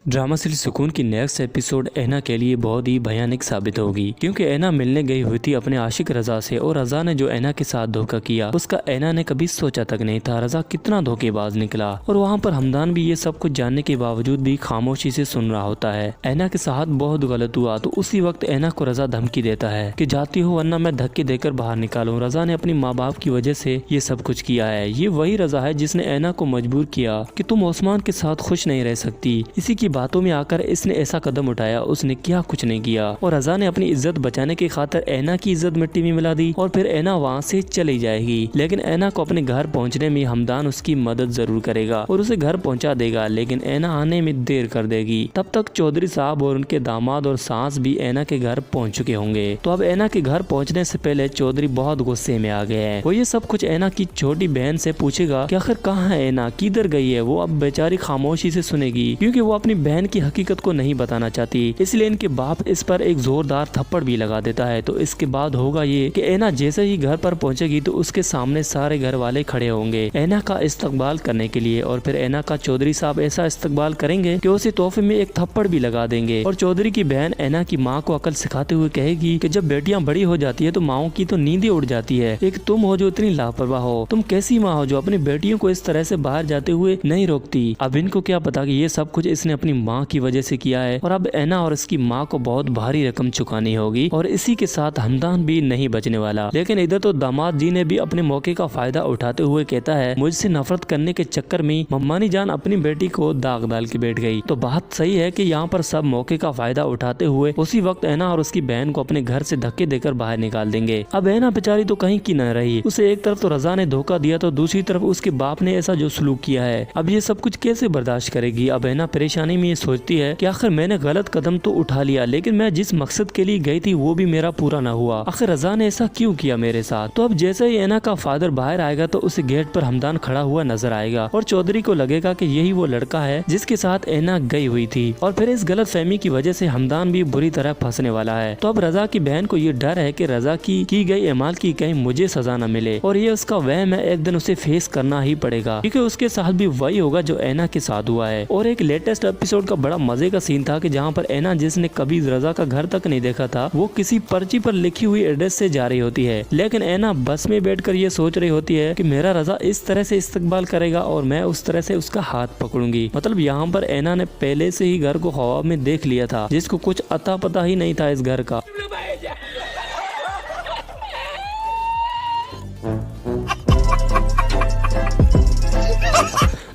Drama series सुकून की next episode ऐना के लिए बहुत ही भयानक साबित होगी, क्योंकि ऐना मिलने गई हुई थी अपने आशिक रजा से और रजा ने जो ऐना के साथ धोखा किया उसका ऐना ने कभी सोचा तक नहीं था। रजा कितना धोखेबाज निकला और वहाँ पर हमदान भी ये सब कुछ जानने के बावजूद भी खामोशी से सुन रहा होता है। ऐना के साथ बहुत गलत हुआ तो उसी वक्त ऐना को रजा धमकी देता है कि जाती हो वरना मैं धक्के देकर बाहर निकालूं। रजा ने अपनी माँ बाप की वजह से ये सब कुछ किया है। ये वही रजा है जिसने ऐना को मजबूर किया कि तुम ओस्मान के साथ खुश नहीं रह सकती। इसी की बातों में आकर इसने ऐसा कदम उठाया। उसने क्या कुछ नहीं किया और रजा ने अपनी इज्जत बचाने की खातिर ऐना की इज्जत मिट्टी में मिला दी और फिर ऐना वहाँ से चली जाएगी। लेकिन ऐना को अपने घर पहुँचने में हमदान उसकी मदद जरूर करेगा और उसे घर पहुँचा देगा, लेकिन ऐना आने में देर कर देगी। तब तक चौधरी साहब और उनके दामाद और सास भी ऐना के घर पहुँच चुके होंगे। तो अब ऐना के घर पहुँचने से पहले चौधरी बहुत गुस्से में आ गए हैं। वो ये सब कुछ ऐना की छोटी बहन से पूछेगा कि आखिर कहाँ है ऐना, किधर गई है। वो अब बेचारी खामोशी से सुनेगी क्योंकि वो अपनी बहन की हकीकत को नहीं बताना चाहती। इसलिए इनके बाप इस पर एक जोरदार थप्पड़ भी लगा देता है। तो इसके बाद होगा ये कि ऐना जैसे ही घर पर पहुंचेगी तो उसके सामने सारे घर वाले खड़े होंगे ऐना का इस्तकबाल करने के लिए। और फिर ऐना का चौधरी साहब ऐसा इस्तकबाल करेंगे कि उसे तोहफे में एक थप्पड़ भी लगा देंगे। और चौधरी की बहन ऐना की माँ को अकल सिखाते हुए कहेगी कि जब बेटियां बड़ी हो जाती है तो माओ की तो नींद ही उड़ जाती है। एक तुम हो जो इतनी लापरवाह हो, तुम कैसी माँ हो जो अपनी बेटियों को इस तरह से बाहर जाते हुए नहीं रोकती। अब इनको क्या पता कि ये सब कुछ इसने अपनी माँ की वजह से किया है और अब ऐना और इसकी माँ को बहुत भारी रकम चुकानी होगी और इसी के साथ हमदान भी नहीं बचने वाला। लेकिन इधर तो दामाद जी ने भी अपने मौके का फायदा उठाते हुए कहता है मुझसे नफरत करने के चक्कर में मम्मानी जान अपनी बेटी को दाग डाल के बैठ गई। तो बात सही है कि यहाँ पर सब मौके का फायदा उठाते हुए उसी वक्त ऐना और उसकी बहन को अपने घर से धक्के देकर बाहर निकाल देंगे। अब ऐना बेचारी तो कहीं की न रही। उसे एक तरफ तो रजा ने धोखा दिया तो दूसरी तरफ उसके बाप ने ऐसा जो सलूक किया है। अब ये सब कुछ कैसे बर्दाश्त करेगी। अब ऐना परेशानी में ये सोचती है कि आखिर मैंने गलत कदम तो उठा लिया, लेकिन मैं जिस मकसद के लिए गई थी वो भी मेरा पूरा ना हुआ। आखिर रजा ने ऐसा क्यों किया मेरे साथ। तो अब जैसे ही ऐना का फादर बाहर आएगा तो उसे गेट पर हमदान खड़ा हुआ नजर आएगा और चौधरी को लगेगा कि यही वो लड़का है जिसके साथ ऐना गई हुई थी। और फिर इस गलत फहमी की वजह से हमदान भी बुरी तरह फंसने वाला है। तो अब रजा की बहन को ये डर है कि रजा की गई अमाल की कहीं मुझे सजा न मिले और ये उसका वहम है, एक दिन उसे फेस करना ही पड़ेगा क्योंकि उसके साथ भी वही होगा जो ऐना के साथ हुआ है। और एक लेटेस्ट एपिसोड का बड़ा मजे का सीन था कि जहाँ पर ऐना जिसने कभी रजा का घर तक नहीं देखा था वो किसी पर्ची पर लिखी हुई एड्रेस से जा रही होती है, लेकिन ऐना बस में बैठकर ये सोच रही होती है कि मेरा रजा इस तरह से इस्तकबाल करेगा और मैं उस तरह से उसका हाथ पकड़ूंगी। मतलब यहाँ पर ऐना ने पहले से ही घर को ख्वाब में देख लिया था जिसको कुछ अता पता ही नहीं था इस घर का।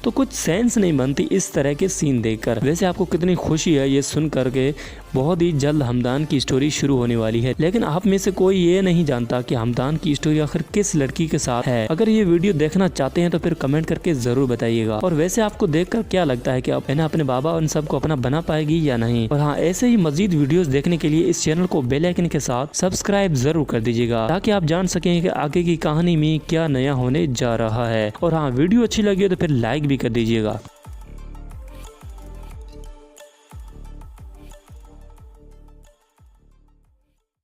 तो कुछ सेंस नहीं बनती इस तरह के सीन देखकर। वैसे आपको कितनी खुशी है ये सुन करके। बहुत ही जल्द हमदान की स्टोरी शुरू होने वाली है, लेकिन आप में से कोई ये नहीं जानता कि हमदान की स्टोरी आखिर किस लड़की के साथ है। अगर ये वीडियो देखना चाहते हैं तो फिर कमेंट करके जरूर बताइएगा। और वैसे आपको देखकर क्या लगता है कि अब ऐना अपने बाबा उन सबको अपना बना पाएगी या नहीं। और हाँ, ऐसे ही मजीद वीडियोस देखने के लिए इस चैनल को बेल आइकन के साथ सब्सक्राइब जरूर कर दीजिएगा ताकि आप जान सकें कि आगे की कहानी में क्या नया होने जा रहा है। और हाँ, वीडियो अच्छी लगी तो फिर लाइक भी कर दीजिएगा।